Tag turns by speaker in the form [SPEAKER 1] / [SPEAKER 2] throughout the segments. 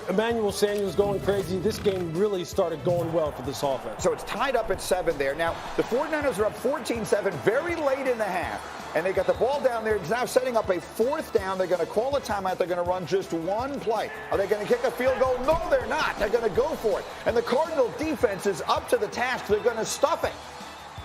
[SPEAKER 1] Emmanuel Sanders going crazy. This game really started going well for this offense.
[SPEAKER 2] So it's tied up at 7 there. Now, the 49ers are up 14-7 very late in the half. And they got the ball down there. It's now setting up a 4th down. They're going to call a timeout. They're going to run just one play. Are they going to kick a field goal? No, they're not. They're going to go for it. And the Cardinal defense is up to the task. They're going to stuff it.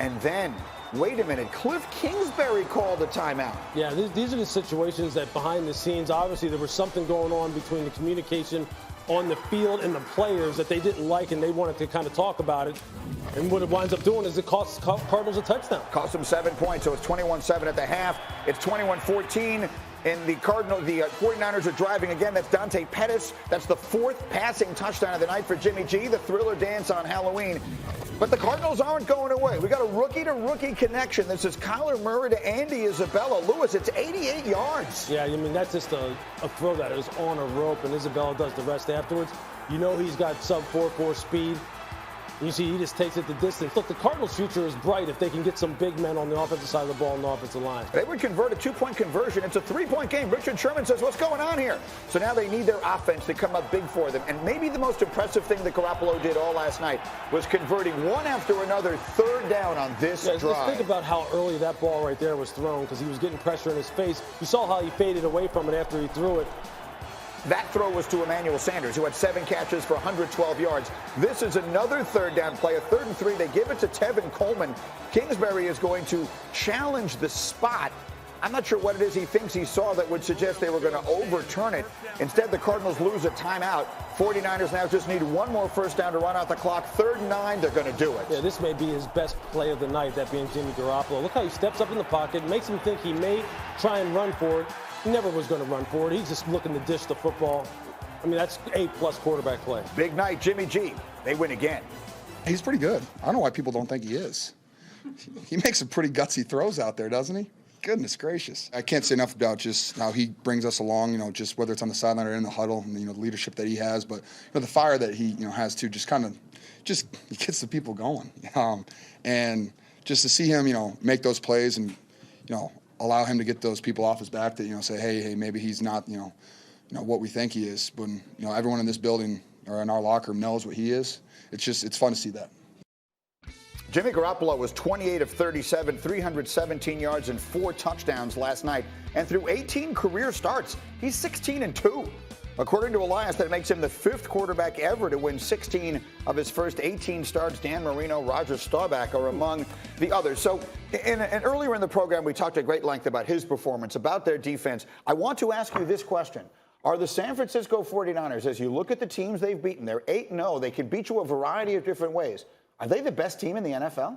[SPEAKER 2] And then, wait a minute, Cliff Kingsbury called a timeout.
[SPEAKER 1] Yeah, these are the situations that behind the scenes, obviously there was something going on between the communication on the field and the players that they didn't like, and they wanted to kind of talk about it. And what it winds up doing is it costs Cardinals a touchdown.
[SPEAKER 2] Cost them 7 points, so it's 21-7 at the half. It's 21-14. And the 49ers are driving again. That's Dante Pettis. That's the 4th passing touchdown of the night for Jimmy G, the Thriller dance on Halloween. But the Cardinals aren't going away. We got a rookie-to-rookie connection. This is Kyler Murray to Andy Isabella. Lewis, it's 88 yards.
[SPEAKER 1] Yeah, I mean, that's just a throw that is on a rope, and Isabella does the rest afterwards. You know he's got sub 4.4 speed. You see, he just takes it the distance. Look, the Cardinals' future is bright if they can get some big men on the offensive side of the ball and the offensive line.
[SPEAKER 2] They would convert a 2-point conversion. It's a 3-point game. Richard Sherman says, what's going on here? So now they need their offense to come up big for them. And maybe the most impressive thing that Garoppolo did all last night was converting one after another 3rd down on this drive.
[SPEAKER 1] Let's think about how early that ball right there was thrown, because he was getting pressure in his face. You saw how he faded away from it after he threw it.
[SPEAKER 2] That throw was to Emmanuel Sanders, who had 7 catches for 112 yards. This is another 3rd down play, a 3rd and 3. They give it to Tevin Coleman. Kingsbury is going to challenge the spot. I'm not sure what it is he thinks he saw that would suggest they were going to overturn it. Instead, the Cardinals lose a timeout. 49ers now just need one more 1st down to run out the clock. 3rd and 9, they're going to do it.
[SPEAKER 1] Yeah, this may be his best play of the night, that being Jimmy Garoppolo. Look how he steps up in the pocket, makes him think he may try and run for it. He never was going to run for it. He's just looking to dish the football. I mean, that's A-plus quarterback play.
[SPEAKER 2] Big night, Jimmy G. They win again.
[SPEAKER 3] He's pretty good. I don't know why people don't think he is. He makes some pretty gutsy throws out there, doesn't he? Goodness gracious. I can't say enough about just how he brings us along, just whether it's on the sideline or in the huddle, and, the leadership that he has, but the fire that he, has too, just kind of, he gets the people going. And just to see him, make those plays and, allow him to get those people off his back that, say, hey, maybe he's not, what we think he is. But, everyone in this building or in our locker room knows what he is. It's fun to see that.
[SPEAKER 2] Jimmy Garoppolo was 28 of 37, 317 yards and 4 touchdowns last night. And through 18 career starts, he's 16-2. According to Elias, that makes him the 5th quarterback ever to win 16 of his first 18 starts. Dan Marino, Roger Staubach are among the others. So and earlier in the program, we talked at great length about his performance, about their defense. I want to ask you this question. Are the San Francisco 49ers, as you look at the teams they've beaten, they're 8-0. They can beat you a variety of different ways. Are they the best team in the NFL?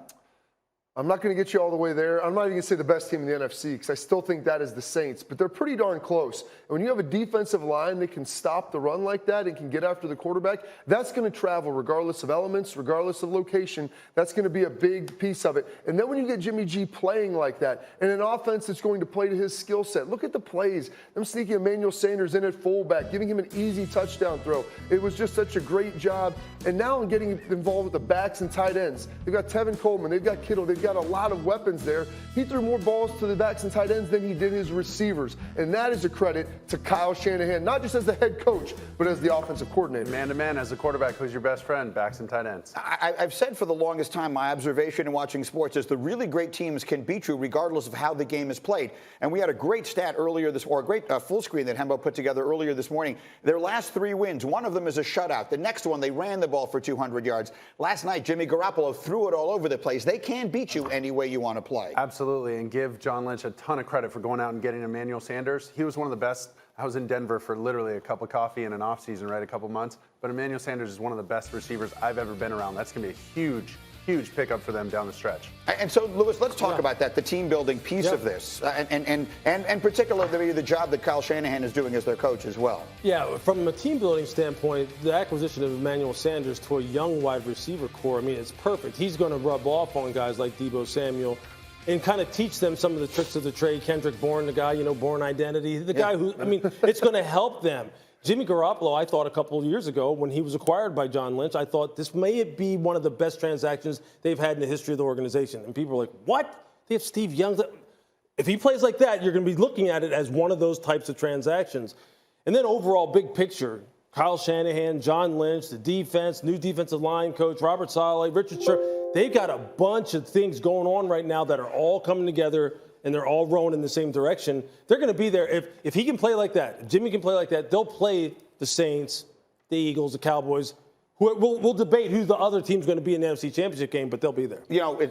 [SPEAKER 4] I'm not going to get you all the way there. I'm not even going to say the best team in the NFC because I still think that is the Saints, but they're pretty darn close. And when you have a defensive line that can stop the run like that and can get after the quarterback, that's going to travel regardless of elements, regardless of location. That's going to be a big piece of it. And then when you get Jimmy G playing like that and an offense that's going to play to his skill set, look at the plays. Them sneaking Emmanuel Sanders in at fullback, giving him an easy touchdown throw. It was just such a great job. And now in getting involved with the backs and tight ends, they've got Tevin Coleman, they've got Kittle, they've got a lot of weapons there. He threw more balls to the backs and tight ends than he did his receivers. And that is a credit to Kyle Shanahan, not just as the head coach, but as the offensive coordinator.
[SPEAKER 5] Man-to-man, as a quarterback, who's your best friend? Backs and tight ends.
[SPEAKER 2] I've said for the longest time, my observation in watching sports is the really great teams can beat you regardless of how the game is played. And we had a great stat earlier a great full screen that Hembo put together earlier this morning. Their last 3 wins, one of them is a shutout. The next one, they ran the ball for 200 yards. Last night, Jimmy Garoppolo threw it all over the place. They can beat you any way you want to play.
[SPEAKER 5] Absolutely, and give John Lynch a ton of credit for going out and getting Emmanuel Sanders. He was one of the best. I was in Denver for literally a cup of coffee in an offseason, right, a couple months. But Emmanuel Sanders is one of the best receivers I've ever been around. That's going to be a huge pickup for them down the stretch.
[SPEAKER 2] And so, Lewis, let's talk about that, the team-building piece of this, and particularly the job that Kyle Shanahan is doing as their coach as well.
[SPEAKER 1] Yeah, from a team-building standpoint, the acquisition of Emmanuel Sanders to a young wide receiver core, I mean, it's perfect. He's going to rub off on guys like Deebo Samuel and kind of teach them some of the tricks of the trade. Kendrick Bourne, the guy, Bourne identity, the guy who, I mean, it's going to help them. Jimmy Garoppolo, I thought a couple of years ago when he was acquired by John Lynch, I thought this may be one of the best transactions they've had in the history of the organization. And people were like, what? They have Steve Young. If he plays like that, you're going to be looking at it as one of those types of transactions. And then overall, big picture, Kyle Shanahan, John Lynch, the defense, new defensive line coach, Robert Saleh, Richard Sherman. They've got a bunch of things going on right now that are all coming together, and they're all rowing in the same direction. They're going to be there. If he can play like that, if Jimmy can play like that, they'll play the Saints, the Eagles, the Cowboys. We'll debate who the other team's going to be in the NFC Championship game, but they'll be there.
[SPEAKER 2] You know,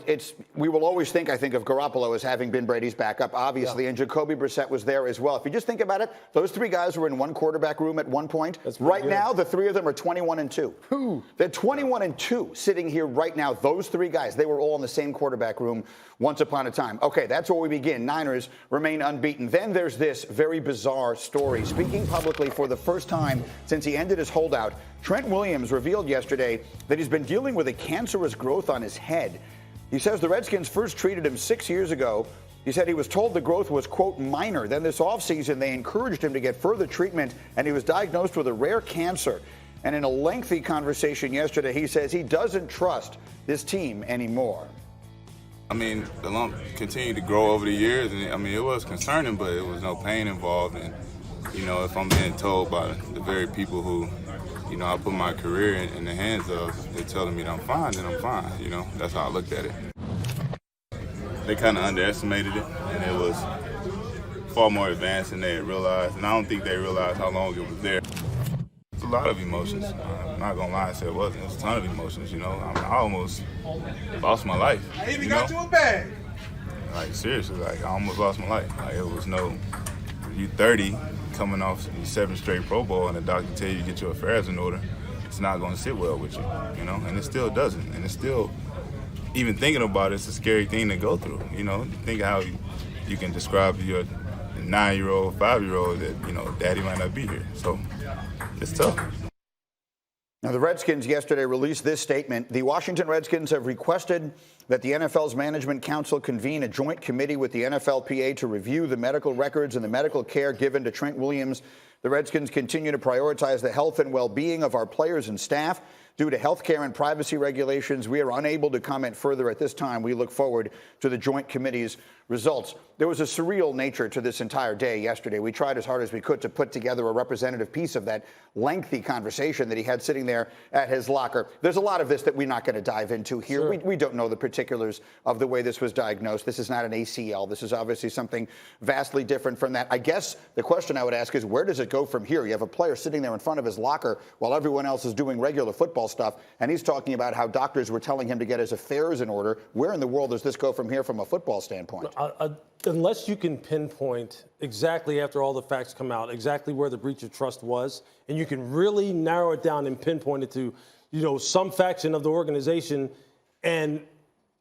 [SPEAKER 2] we will always think, I think, of Garoppolo as having been Brady's backup, obviously, and Jacoby Brissett was there as well. If you just think about it, those three guys were in one quarterback room at one point. Right now, the three of them are 21-2. They're 21-2 sitting here right now. Those three guys, they were all in the same quarterback room once upon a time. Okay, that's where we begin. Niners remain unbeaten. Then there's this very bizarre story. Speaking publicly for the first time since he ended his holdout, Trent Williams revealed yesterday that he's been dealing with a cancerous growth on his head. He says the Redskins first treated him 6 years ago. He said he was told the growth was, quote, minor. Then this offseason, they encouraged him to get further treatment, and he was diagnosed with a rare cancer. And in a lengthy conversation yesterday, he says he doesn't trust this team anymore.
[SPEAKER 6] I mean, the lump continued to grow over the years, and I mean, it was concerning, but it was no pain involved. And, you know, if I'm being told by the very people who, you know, I put my career in the hands of, they're telling me that I'm fine, then I'm fine. You know, that's how I looked at it. They kind of underestimated it, and it was far more advanced than they had realized. And I don't think they realized how long it was there. It's a lot of emotions. I'm not gonna lie and say it wasn't. It's a ton of emotions, you know. I mean, I almost lost my life. I even got you a bag. Like, seriously, like, I almost lost my life. Like, it was no, you 30, coming off 7 straight Pro Bowl, and the doctor tell you to get your affairs in order, it's not gonna sit well with you, you know, and it still doesn't. And it's still, even thinking about it, it's a scary thing to go through, you know. Think how you can describe to your 9-year-old, 5-year-old that, you know, daddy might not be here. So it's tough.
[SPEAKER 2] Now, the Redskins yesterday released this statement. The Washington Redskins have requested that the NFL's Management Council convene a joint committee with the NFLPA to review the medical records and the medical care given to Trent Williams. The Redskins continue to prioritize the health and well-being of our players and staff. Due to health care and privacy regulations, we are unable to comment further at this time. We look forward to the joint committee's results. There was a surreal nature to this entire day yesterday. We tried as hard as we could to put together a representative piece of that lengthy conversation that he had sitting there at his locker. There's a lot of this that we're not going to dive into here. Sure. We don't know the particulars of the way this was diagnosed. This is not an ACL. This is obviously something vastly different from that. I guess the question I would ask is, where does it go from here? You have a player sitting there in front of his locker while everyone else is doing regular football stuff, and he's talking about how doctors were telling him to get his affairs in order. Where in the world does this go from here from a football standpoint?
[SPEAKER 1] Unless you can pinpoint exactly after all the facts come out, exactly where the breach of trust was, and you can really narrow it down and pinpoint it to, you know, some faction of the organization, and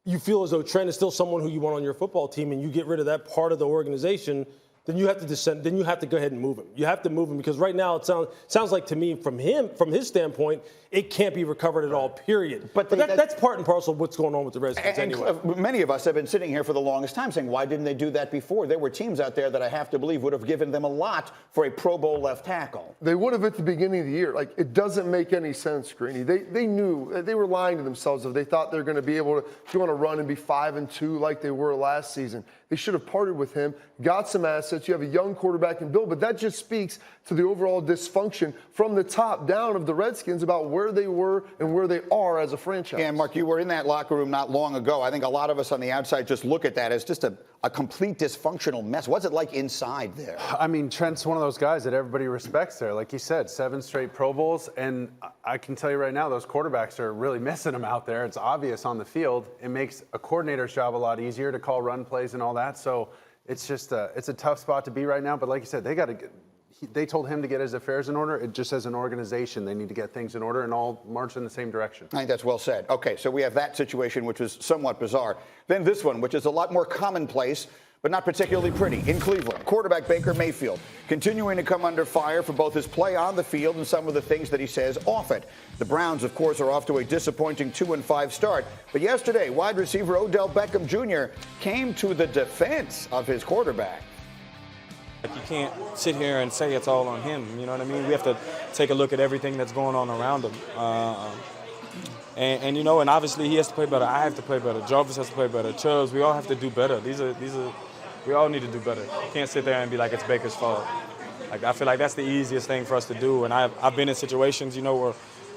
[SPEAKER 1] you feel as though Trent is still someone who you want on your football team, and you get rid of that part of the organization, then you have to descend. Then you have to go ahead and move him. You have to move him because right now it sounds like to me from his standpoint, it can't be recovered at all. Period. But that's part and parcel of what's going on with the Redskins anyway.
[SPEAKER 2] Many of us have been sitting here for the longest time saying, why didn't they do that before? There were teams out there that I have to believe would have given them a lot for a Pro Bowl left tackle.
[SPEAKER 4] They would have at the beginning of the year. Like, it doesn't make any sense, Greeny. They knew they were lying to themselves if they thought they were going to be able to go on a run and be 5-2 like they were last season. They should have parted with him, got some assets. You have a young quarterback in Bill, but that just speaks to the overall dysfunction from the top down of the Redskins about where they were and where they are as a franchise.
[SPEAKER 2] Yeah, Mark, you were in that locker room not long ago. I think a lot of us on the outside just look at that as just a complete dysfunctional mess. What's it like inside there?
[SPEAKER 5] I mean, Trent's one of those guys that everybody respects there. Like you said, 7 straight Pro Bowls, and I can tell you right now, those quarterbacks are really missing him out there. It's obvious on the field. It makes a coordinator's job a lot easier to call run plays and all that. So it's just it's a tough spot to be right now. But like you said, they told him to get his affairs in order. It just as an organization, they need to get things in order and all march in the same direction.
[SPEAKER 2] I think that's well said. Okay, so we have that situation, which was somewhat bizarre. Then this one, which is a lot more commonplace, but not particularly pretty. In Cleveland, quarterback Baker Mayfield continuing to come under fire for both his play on the field and some of the things that he says off it. The Browns, of course, are off to a disappointing 2-5 start. But yesterday, wide receiver Odell Beckham Jr. came to the defense of his quarterback.
[SPEAKER 7] You can't sit here and say it's all on him. You know what I mean? We have to take a look at everything that's going on around him. And you know, and obviously he has to play better. I have to play better. Jarvis has to play better. Chubbs, we all have to do better. We all need to do better. You can't sit there and be like it's Baker's fault. Like, I feel like that's the easiest thing for us to do. And I've been in situations, where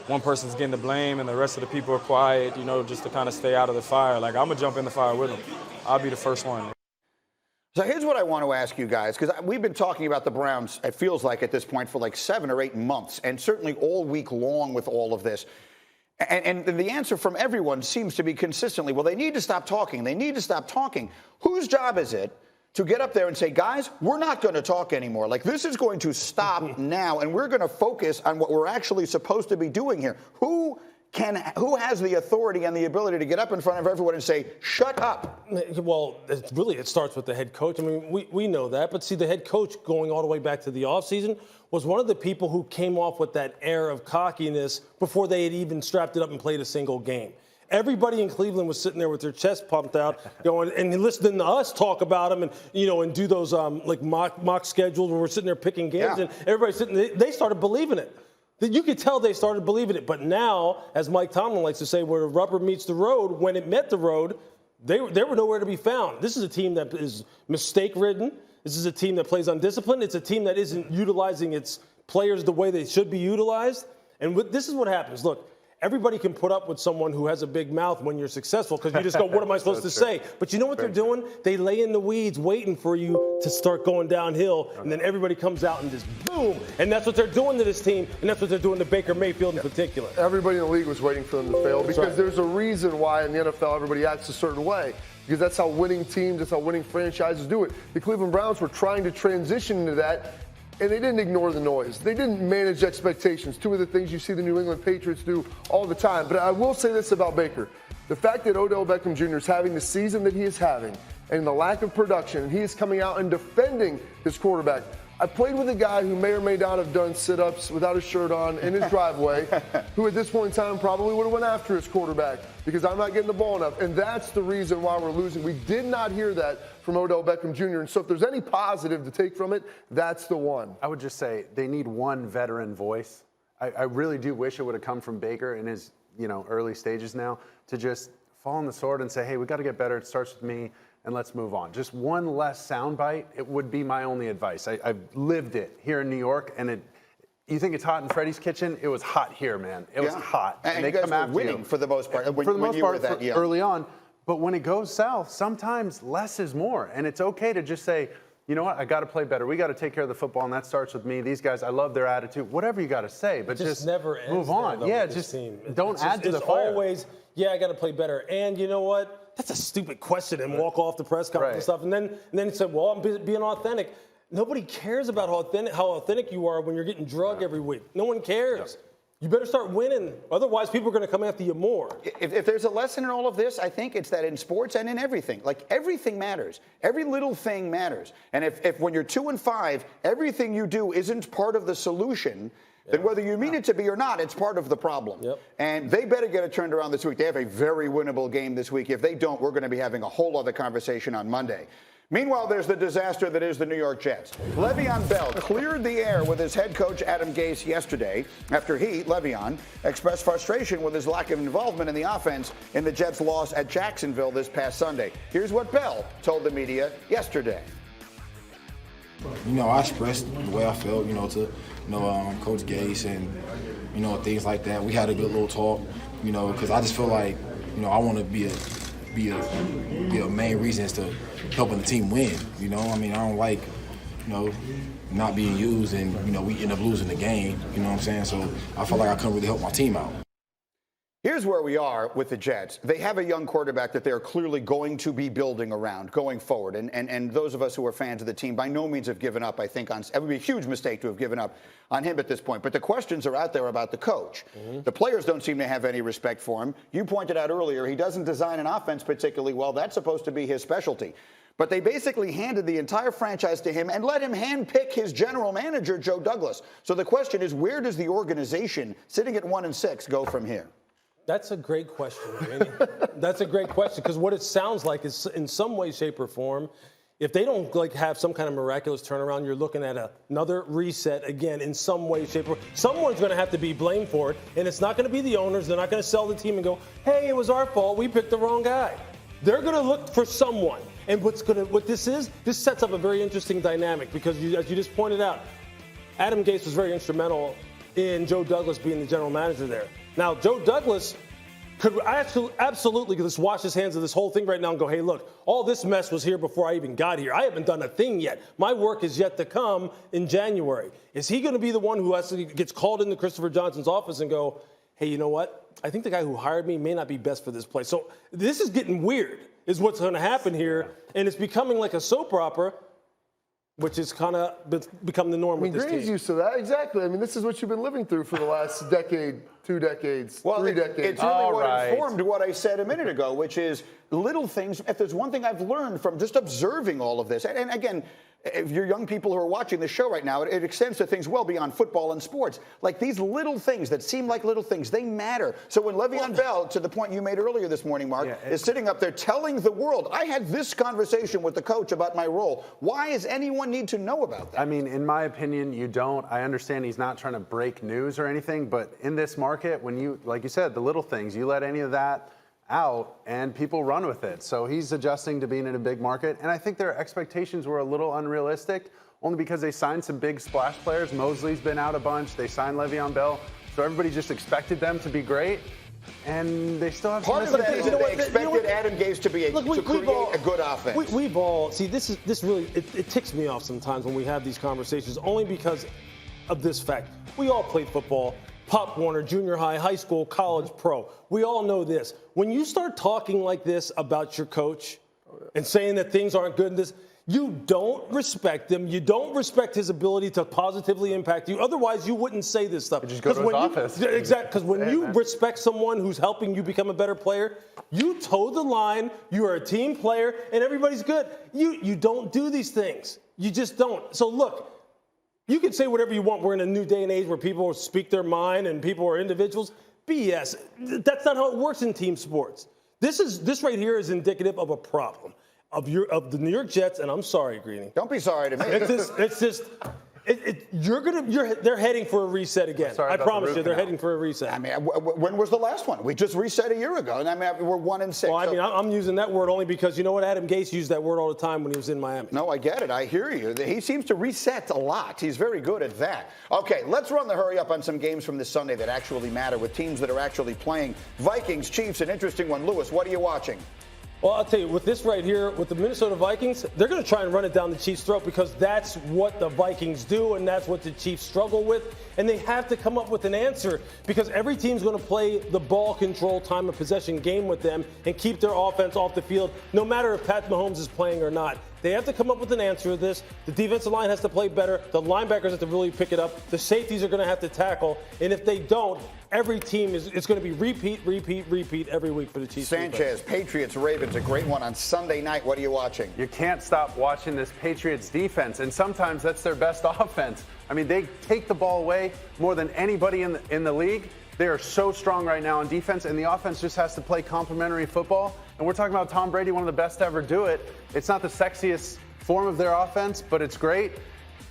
[SPEAKER 7] one person's getting the blame and the rest of the people are quiet, just to kind of stay out of the fire. Like, I'm going to jump in the fire with them. I'll be the first one.
[SPEAKER 2] So here's what I want to ask you guys, because we've been talking about the Browns, it feels like at this point, for like 7 or 8 months, and certainly all week long with all of this. And the answer from everyone seems to be consistently, well, they need to stop talking. They need to stop talking. Whose job is it to get up there and say, guys, we're not going to talk anymore? Like, this is going to stop now, and we're going to focus on what we're actually supposed to be doing here. Who has the authority and the ability to get up in front of everyone and say, shut up?
[SPEAKER 1] Well, it starts with the head coach. I mean, we know that. But see, the head coach, going all the way back to the offseason, was one of the people who came off with that air of cockiness before they had even strapped it up and played a single game. Everybody in Cleveland was sitting there with their chest pumped out, going and listening to us talk about them, and and do those like mock schedules where we're sitting there picking games, and everybody's sitting. They started believing it. You could tell they started believing it. But now, as Mike Tomlin likes to say, where the rubber meets the road, when it met the road, they were nowhere to be found. This is a team that is mistake-ridden. This is a team that plays undisciplined. It's a team that isn't utilizing its players the way they should be utilized. And this is what happens. Look, everybody can put up with someone who has a big mouth when you're successful because you just go, what am I supposed to say? But you know what they're doing? They lay in the weeds waiting for you to start going downhill, and then everybody comes out and just boom. And that's what they're doing to this team, and that's what they're doing to Baker Mayfield in particular.
[SPEAKER 4] Everybody in the league was waiting for them to fail because there's a reason why in the NFL everybody acts a certain way. Because that's how winning teams, that's how winning franchises do it. The Cleveland Browns were trying to transition into that, and they didn't ignore the noise. They didn't manage expectations. 2 of the things you see the New England Patriots do all the time. But I will say this about Baker. The fact that Odell Beckham Jr. is having the season that he is having and the lack of production, and he is coming out and defending his quarterback. I played with a guy who may or may not have done sit-ups without a shirt on in his driveway, who at this point in time probably would have went after his quarterback because I'm not getting the ball enough. And that's the reason why we're losing. We did not hear that from Odell Beckham Jr. And so if there's any positive to take from it, that's the one.
[SPEAKER 5] I would just say they need one veteran voice. I really do wish it would have come from Baker in his early stages now to just fall on the sword and say, hey, we got to get better. It starts with me. And let's move on. Just one less soundbite, it would be my only advice. I've lived it here in New York, and you think it's hot in Freddie's kitchen? It was hot here, man. It was hot.
[SPEAKER 2] And they come after winning for the most part.
[SPEAKER 5] For the most part, early on. But when it goes south, sometimes less is more. And it's okay to just say, you know what, I got to play better. We got to take care of the football, and that starts with me. These guys, I love their attitude. Whatever you got to say, but just never move on.
[SPEAKER 1] Yeah, just
[SPEAKER 5] don't add to the fire.
[SPEAKER 1] It's always, I got to play better. And you know what? That's a stupid question and walk off the press conference and stuff. And then he said, well, I'm being authentic. Nobody cares about how authentic you are when you're getting drugged every week. No one cares. Yeah. You better start winning. Otherwise, people are going to come after you more.
[SPEAKER 2] If there's a lesson in all of this, I think it's that in sports and in everything, like everything matters. Every little thing matters. And if when you're 2-5, everything you do isn't part of the solution, then whether you mean it to be or not, it's part of the problem.
[SPEAKER 1] Yep.
[SPEAKER 2] And they better get it turned around this week. They have a very winnable game this week. If they don't, we're going to be having a whole other conversation on Monday. Meanwhile, there's the disaster that is the New York Jets. Le'Veon Bell cleared the air with his head coach Adam Gase yesterday after he, Le'Veon, expressed frustration with his lack of involvement in the offense in the Jets' loss at Jacksonville this past Sunday. Here's what Bell told the media yesterday.
[SPEAKER 8] I expressed the way I felt, to Coach Gase and, things like that. We had a good little talk, because I just feel like, I want to be a main reason as to helping the team win. I don't like, not being used and, we end up losing the game, you know what I'm saying? So I felt like I couldn't really help my team out.
[SPEAKER 2] Here's where we are with the Jets. They have a young quarterback that they're clearly going to be building around going forward. And those of us who are fans of the team by no means have given up, I think. It would be a huge mistake to have given up on him at this point. But the questions are out there about the coach. Mm-hmm. The players don't seem to have any respect for him. You pointed out earlier, he doesn't design an offense particularly well. That's supposed to be his specialty. But they basically handed the entire franchise to him and let him handpick his general manager, Joe Douglas. So the question is, where does the organization, sitting at 1-6, go from here?
[SPEAKER 1] That's a great question, Randy. That's a great question, because what it sounds like is, in some way, shape, or form, if they don't have some kind of miraculous turnaround, you're looking at another reset again in some way, shape, or form. Someone's going to have to be blamed for it, and it's not going to be the owners. They're not going to sell the team and go, hey, it was our fault. We picked the wrong guy. They're going to look for someone. And what this sets up a very interesting dynamic, because as you just pointed out, Adam Gase was very instrumental in Joe Douglas being the general manager there. Now, Joe Douglas could absolutely just wash his hands of this whole thing right now and go, hey, look, all this mess was here before I even got here. I haven't done a thing yet. My work is yet to come in January. Is he going to be the one who gets called into Christopher Johnson's office and go, hey, you know what? I think the guy who hired me may not be best for this place. So this is getting weird, is what's going to happen here. And it's becoming like a soap opera, which has kind of become the norm with this team.
[SPEAKER 4] Green's used to that, exactly. I mean, this is what you've been living through for the last decade, 2 decades, 3 decades.
[SPEAKER 2] It's really what informed what I said a minute ago, which is little things. If there's one thing I've learned from just observing all of this, and again, if you're young people who are watching this show right now, it extends to things well beyond football and sports. Like these little things that seem like little things, they matter. So when Le'Veon Bell, to the point you made earlier this morning, Mark, is sitting up there telling the world, I had this conversation with the coach about my role. Why does anyone need to know about that?
[SPEAKER 5] I mean, in my opinion, you don't. I understand he's not trying to break news or anything, but in this market, when you, like you said, the little things, you let any of that out and people run with it. So he's adjusting to being in a big market. And I think their expectations were a little unrealistic, only because they signed some big splash players. Mosley's been out a bunch. They signed Le'Veon Bell. So everybody just expected them to be great. And they still have
[SPEAKER 2] part of that is they expected Adam Gase to be to create a good offense.
[SPEAKER 1] We've all see this really it ticks me off sometimes when we have these conversations, only because of this fact. We all played football. Pop Warner, junior high, high school, college, pro. We all know this. When you start talking like this about your coach and saying that things aren't good in this, you don't respect him. You don't respect his ability to positively impact you. Otherwise, you wouldn't say this stuff.
[SPEAKER 5] Just go to his office.
[SPEAKER 1] Exactly. Because when you respect someone who's helping you become a better player, you toe the line, you are a team player, and everybody's good. You don't do these things. You just don't. So look, you can say whatever you want. We're in a new day and age where people speak their mind and people are individuals. BS. That's not how it works in team sports. This right here is indicative of a problem of the New York Jets, and I'm sorry, Greeny.
[SPEAKER 2] Don't be sorry to me. They're
[SPEAKER 1] heading for a reset again. I promise you, they're heading for a reset.
[SPEAKER 2] I mean, when was the last one? We just reset a year ago, and I mean, we're 1-6.
[SPEAKER 1] Well, I mean, I'm using that word only because you know what? Adam Gase used that word all the time when he was in Miami.
[SPEAKER 2] No, I get it. I hear you. He seems to reset a lot. He's very good at that. Okay, let's run the hurry up on some games from this Sunday that actually matter with teams that are actually playing. Vikings, Chiefs, an interesting one. Lewis, what are you watching?
[SPEAKER 1] Well, I'll tell you, with this right here, with the Minnesota Vikings, they're going to try and run it down the Chiefs' throat because that's what the Vikings do and that's what the Chiefs struggle with. And they have to come up with an answer because every team's going to play the ball control time of possession game with them and keep their offense off the field, no matter if Pat Mahomes is playing or not. They have to come up with an answer to this. The defensive line has to play better. The linebackers have to really pick it up. The safeties are going to have to tackle. And if they don't, every team it's going to be repeat every week for the Chiefs.
[SPEAKER 2] Sanchez, Patriots, Ravens, a great one on Sunday night. What are you watching?
[SPEAKER 5] You can't stop watching this Patriots defense, and sometimes that's their best offense. I mean, they take the ball away more than anybody in the league. They are so strong right now on defense, and the offense just has to play complementary football. And we're talking about Tom Brady, one of the best to ever do it. It's not the sexiest form of their offense, but it's great.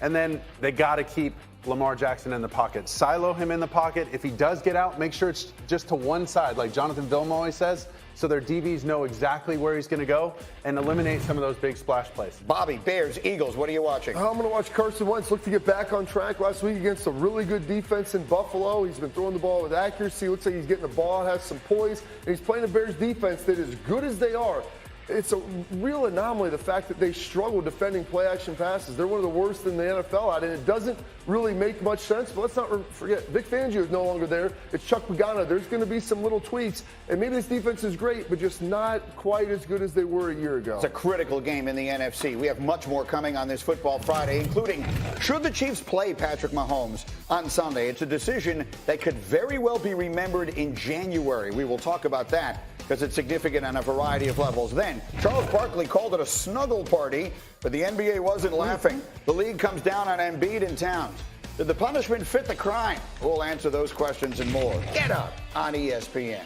[SPEAKER 5] And then they got to keep Lamar Jackson in the pocket. Silo him in the pocket. If he does get out, make sure it's just to one side, like Jonathan Vilma always says, so their DBs know exactly where he's going to go and eliminate some of those big splash plays.
[SPEAKER 2] Bobby, Bears, Eagles, what are you watching?
[SPEAKER 4] I'm going to watch Carson Wentz look to get back on track last week against a really good defense in Buffalo. He's been throwing the ball with accuracy. Looks like he's getting the ball, has some poise, and he's playing a Bears defense that is good as they are. It's a real anomaly, the fact that they struggle defending play-action passes. They're one of the worst in the NFL at it. It doesn't really make much sense, but let's not forget, Vic Fangio is no longer there. It's Chuck Pagano. There's going to be some little tweaks, and maybe this defense is great, but just not quite as good as they were a year ago.
[SPEAKER 2] It's a critical game in the NFC. We have much more coming on this Football Friday, including should the Chiefs play Patrick Mahomes on Sunday? It's a decision that could very well be remembered in January. We will talk about that because it's significant on a variety of levels. Then, Charles Barkley called it a snuggle party, but the NBA wasn't laughing. The league comes down on Embiid and Towns. Did the punishment fit the crime? We'll answer those questions and more. Get Up on ESPN.